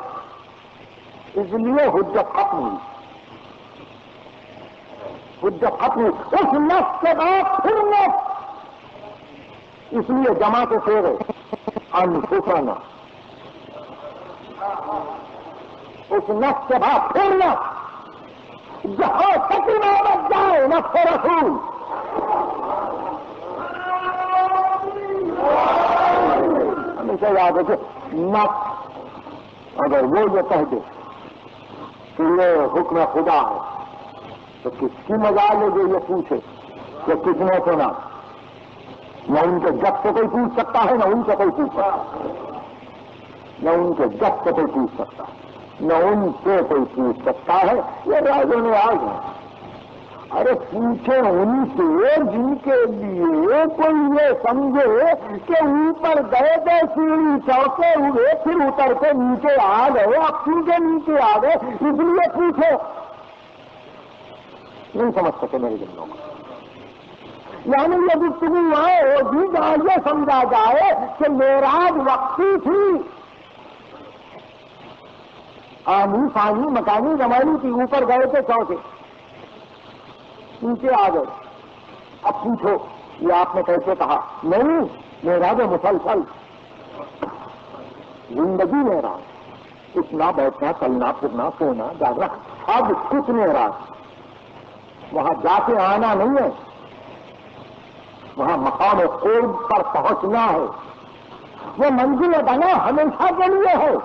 اس لیے حجت ختم ہوئی، حجت ختم ہوئی، اس نفس کے بعد پھر نفس، اس لیے جمع کے پھیرے انفسنا، اس نفس کے بعد پھر نفس، جہاں تک عبادت جائے نفس رسول، ہمیشہ یاد ہے کہ نفس اگر وہ یہ کہہ دے کہ یہ حکم خدا ہے تو کس کی مجال ہے جو یہ پوچھے کہ کس نے سنا؟ نہ ان کے جب سے کوئی پوچھ سکتا ہے، نہ ان سے کوئی پوچھ سکتا ہے، نہ ان کے جب سے کوئی پوچھ سکتا ہے، نہ ان سے کوئی پوچھ سکتا ہے، یہ راجوں نے آج ہے۔ ارے پوچھے ان سے جن کے لیے کوئی یہ سمجھے کہ اوپر گئے گئے سیڑھی چڑھتے ہوئے پھر اتر کے نیچے آ گئے، اب کیونکہ نیچے آ گئے اس لیے پوچھو، نہیں سمجھ سکے میرے دلوں کو۔ یعنی یہ گفتگو آئے ہوگی جہاں یہ سمجھا جائے کہ معراج وقتی تھی، آنی فانی مکانی زمانی تھی، اوپر گئے تھے چوتھے، نیچے آ گئے، اب پوچھو یہ آپ نے کیسے کہا؟ نہیں معراج مسلسل زندگی معراج، اٹھنا بیٹھنا چلنا پھرنا سونا جاگنا اب کچھ معراج، وہاں جا کے آنا نہیں ہے، وہاں مقام قرب پر پہنچنا ہے، وہ منزل بنا ہمیشہ کے لیے ہے،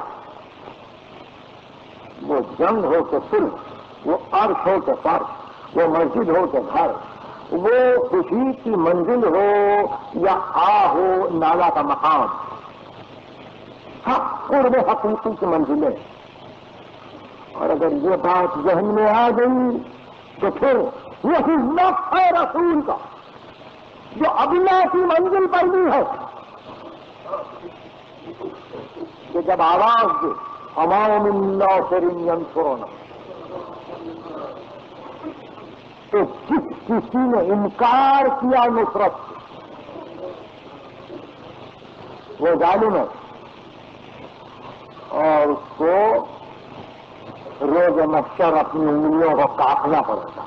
وہ جنگ ہو تو صرف، وہ عرش ہو تو فرش، وہ مسجد ہو تو گھر، وہ خوشی کی منزل ہو یا آ ہو نالا کا مقام، سب قرب حقیقی کی منزلیں۔ اور اگر یہ بات ذہن میں آ گئی تو پھر وہی نفس ہے رسول کا جو ابلا کی منزل پر بھی ہے، کہ جب آواز دے ہمارے منا سرین سونا، تو جس کسی نے انکار کیا نصرت سے وہ ظالم ہے، اور اس کو روز محشر اپنی انگلیوں کو کاٹنا پڑے گا۔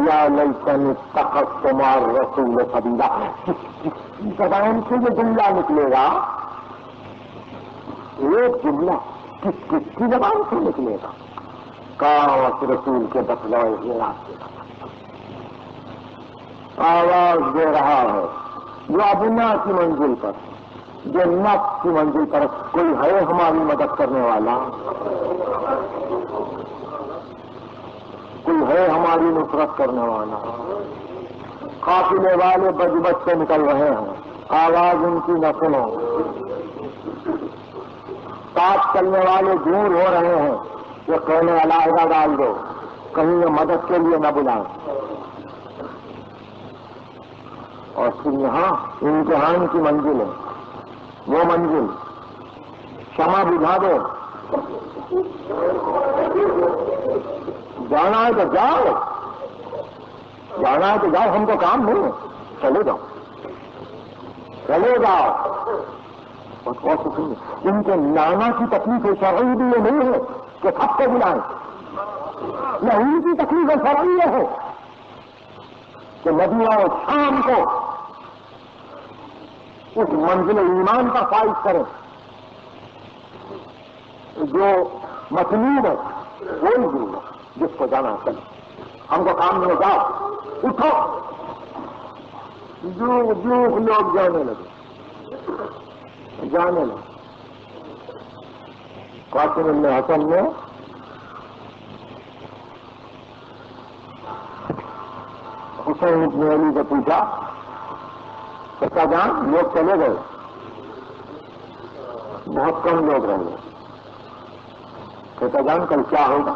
یا لیتنی اتخذت مع الرسول سبیلا، کس زبان سے یہ جملہ نکلے گا؟ ایک جملہ کس کی زبان سے نکلے گا؟ کاش رسول کے بتلائے ہوئے راستے آواز دے رہا ہے، جو ابنا کی منزل پر، جو نفس کی منزل پر کوئی ہے ہماری مدد کرنے والا، کوئی ہے ہماری نصرت کرنے والا؟ قافلے والے بج بج سے نکل رہے ہیں، آواز ان کی نہ سنو، ساتھ چلنے والے دور ہو رہے ہیں، یہ کہنے علیحدہ ڈال دو، کہیں یہ مدد کے لیے نہ بلائیں، اور پھر یہاں امتحان کی منزل ہے، وہ منزل شمع بجھا دو، جانا ہے تو جاؤ، جانا ہے تو جاؤ، ہم کو کام نہیں ہے، چلے جاؤ چلے جاؤ۔ اور بہت سکون ہے، ان کے نانا کی تکلیف شرعی بھی یہ نہیں ہے کہ سب کو بلائیں، نہ ان کی تکلیف شرعی یہ ہے کہ نبی اور شام کو اس منزل ایمان کا فائز کریں جو مطلوب ہے، وہی دوں گا جس کو جانا چلے، ہم کو کام میں جاؤ، اٹھو۔ جو لوگ جانے لگے قاسم بن حسن نے حسین بن علی سے پوچھا، چچا جان لوگ چلے گئے، بہت کم لوگ رہ گئے، چچا جان کل کیا ہوگا؟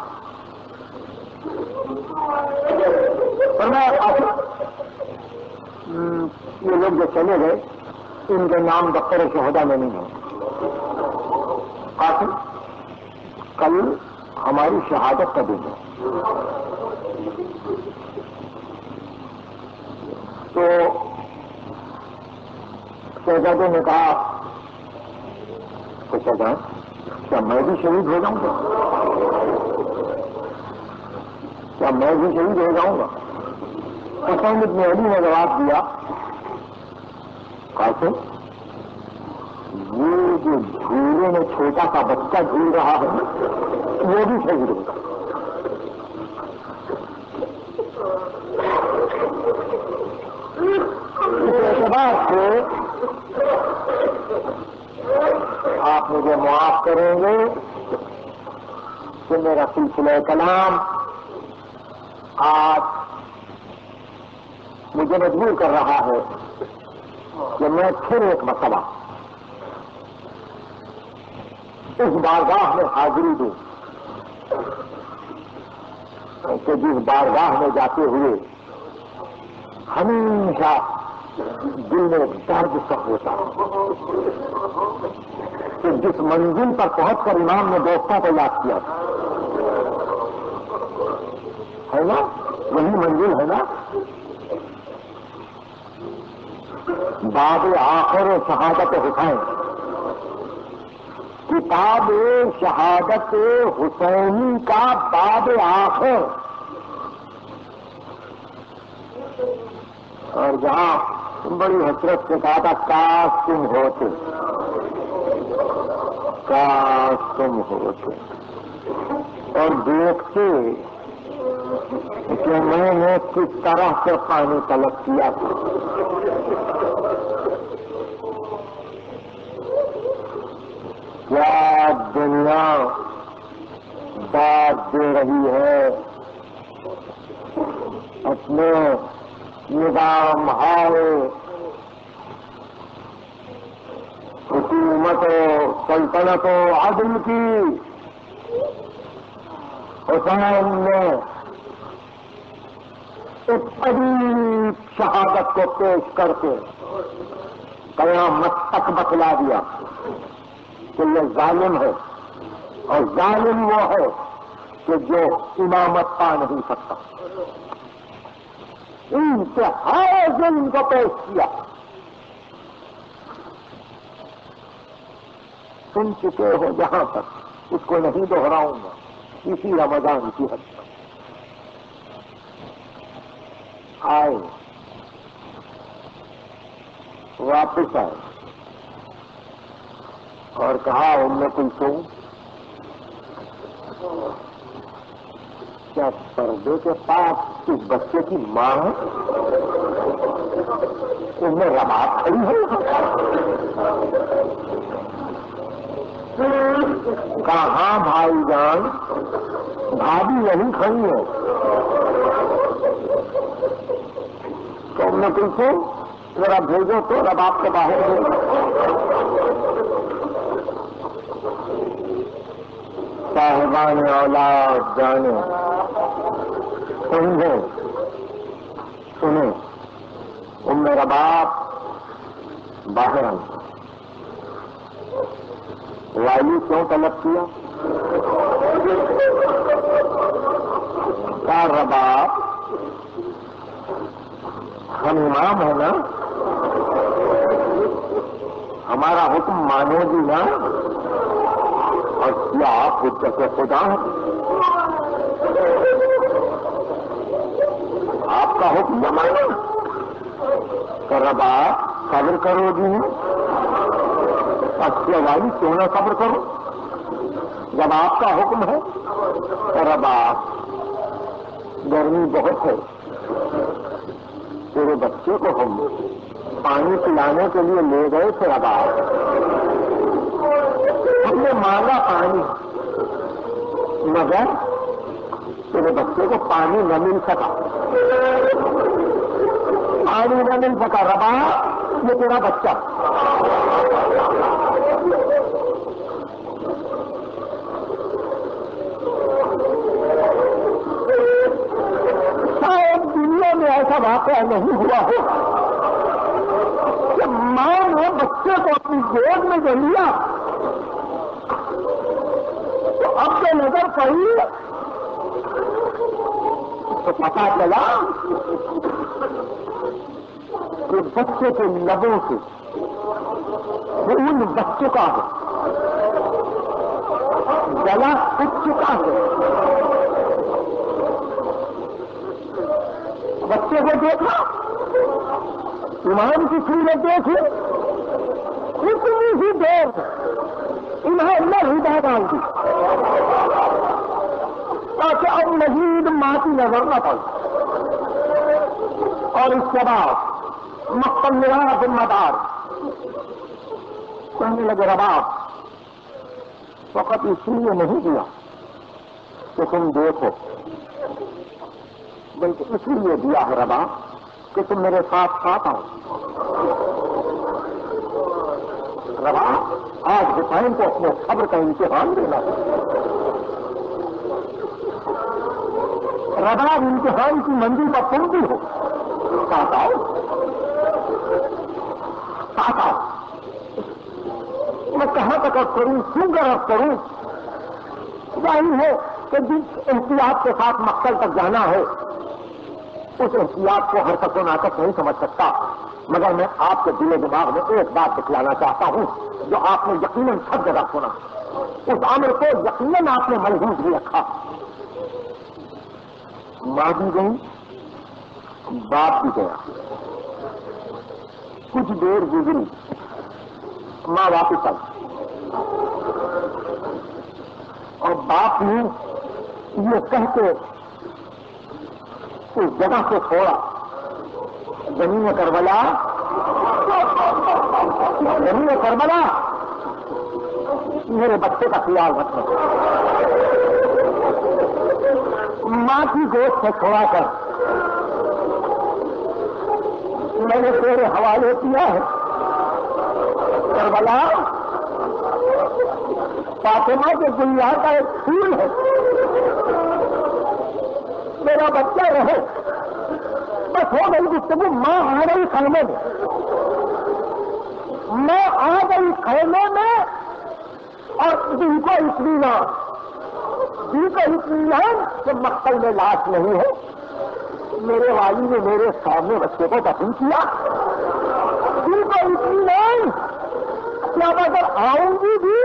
یہ لوگ جو چلے گئے ان کے نام دفتر شہداء میں نہیں ہے، قاسم کل ہماری شہادت کا دن ہے، تو شہزادے نے کہا تو شہزاد کیا میں بھی شہید ہو جاؤں گا؟ کیا میں بھی شہید ہو جاؤں گا؟ حسین بن علی نے جواب دیا، قاسم یہ جو جھولے میں چھوٹا سا بچہ جھول رہا ہے وہ بھی شہید ہوگا۔ اس اعتبار سے آپ مجھے معاف کریں گے کہ میرا سلسلہ کلام آج مجھے مجبور کر رہا ہے کہ میں پھر ایک مسئلہ اس بارگاہ میں حاضری دوں کہ جس بارگاہ میں جاتے ہوئے ہمیشہ دل میں درد سا ہوتا کہ جس منزل پر پہنچ کر امام نے دوستوں کو یاد کیا ہے نا، وہی منزل ہے نا، باب آخر شہادت حسین، کتاب شہادت حسینی کا باب آخر، اور جہاں بڑی حسرت سے کہا تھا کاش تم ہوتے، کاش تم ہوتے، اور دیکھتے کہ میں نے کس طرح سے پانی طلب کیا تھا۔ کیا دنیا داد دے رہی ہے اپنے نظام ہائے حکومت و سلطنت و عدل کی، حسین نے ایک عجیب شہادت کو پیش کر کے قیامت تک بتلا دیا کہ یہ ظالم ہے، اور ظالم وہ ہے کہ جو امامت پا نہیں سکتا، انتہائی ظلم کو پیش کیا۔ سن چکے ہو جہاں تک اس کو نہیں دہراؤں گا، اسی رمضان کی حد تک آئے، واپس آئے اور کہا ام کلثوم کیا پردے کے پاس اس بچے کی ماں ہے؟ ان میں رباب کھڑی ہے؟ کہاں بھائی جان، بھابھی نہیں کھڑی ہے؟ تو ام کلثوم ذرا بھیجو تو رباب کے باہر بھیجو۔ صاحبان اولاد جانے، سمجھیں، سنیں، ام رباب باہر آئی، والی کیوں طلب کیا؟ کہا رباب ہم امام ہیں نا، ہمارا حکم مانو گی نا؟ اور کیا آپ حجت خدا ہیں؟ آپ کا حکم نہ مانا تو رباب صبر کرو گی؟ اچھا والی کیوں نہ صبر کرو جب آپ کا حکم ہے؟ تو رباب گرمی بہت ہے، تیرے بچے کو ہم پانی پلانے کے لیے لے گئے تھے رباب، ہم نے مانگا پانی مگر تیرے بچے کو پانی نہ مل سکا، پانی نہ مل سکا۔ رباب یہ تیرا بچہ شاید دنیا میں ایسا واقعہ نہیں ہوا ہو کہ ماں نے بچے کو اپنی گود میں لے لیا تو اب سے نظر پڑی تو پتا چلا کہ بچے کے لبوں سے خون بچ چکا ہے، گلا اٹھ چکا ہے۔ بچے کو دیکھا، امام کی صورت دیکھی، اتنی سی دیر انہیں اللہ ہدایت ڈال دی تاکہ اب مزید ماں کی نظر نہ پڑے، اور اس کے بعد مقتل میرا ذمہ دار کہنے لگے رباب فقط اس لیے نہیں دیا کہ تم دیکھو، بلکہ اس لیے دیا ہے رباب کہ تم میرے ساتھ ساتھ آؤ۔ رباب آج حسین کو اپنے صبر کا امتحان دینا ہے، رباب امتحان کی منزل پر تم بھی ہو، ساتھ آؤ ساتھ آؤ۔ میں کہاں تک اب کروں، کیوں غرض کروں؟ ظاہر ہے کہ جس احتیاط کے ساتھ مقتل تک جانا ہے اس احتیاط کو ہر شخص و ناقص نہیں سمجھ سکتا، مگر میں آپ کے دل و دماغ میں ایک بات دکھلانا چاہتا ہوں جو آپ نے یقیناً سب جگہ سنا، اس امر کو یقیناً آپ نے ملحوظ بھی رکھا۔ ماں بھی گئی، باپ بھی گیا، کچھ دیر گزری، ماں واپس آئی اور باپ نے یہ کہہ کے اس جگہ سے چھوڑا، زمین کربلا، زمین کربلا میرے بچے کا خیال رکھنا، ماں کی گود سے چھوڑا کر میں نے تیرے حوالے کیا ہے کربلا، فاطمہ کے دنیا کا ایک پھول ہے، میرا بچہ رہے، بس ہو گئی گفتگو۔ ماں آ گئی خیمے میں، میں آ گئی خیمے میں اور دل کو اطمینان، دل کو اطمینان کہ مقتل میں لاش نہیں ہے، میرے والد نے میرے سامنے بچے کو دفن کیا، دل کو اطمینان کیا اگر آؤں گی بھی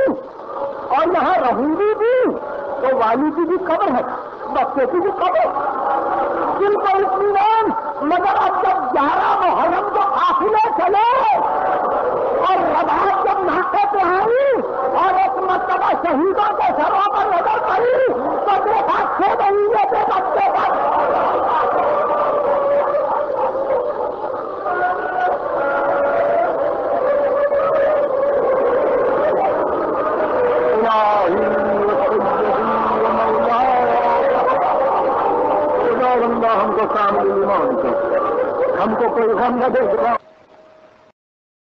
اور یہاں رہوں گی بھی تو والد کی بھی قبر ہے، بچے کی بھی قبر، دل کو اطمینان۔ مگر اب جب 11 محرم کو قافلے چلے اور رباب جب ناکے پہ آئی اور ایک مرتبہ شہیدوں کے سروں پر نظر پڑی تو دیکھا 6 مہینے کے بچے پر ہم کو سامنے ایمان کو، ہم کو کوئی غم نہ دے گا،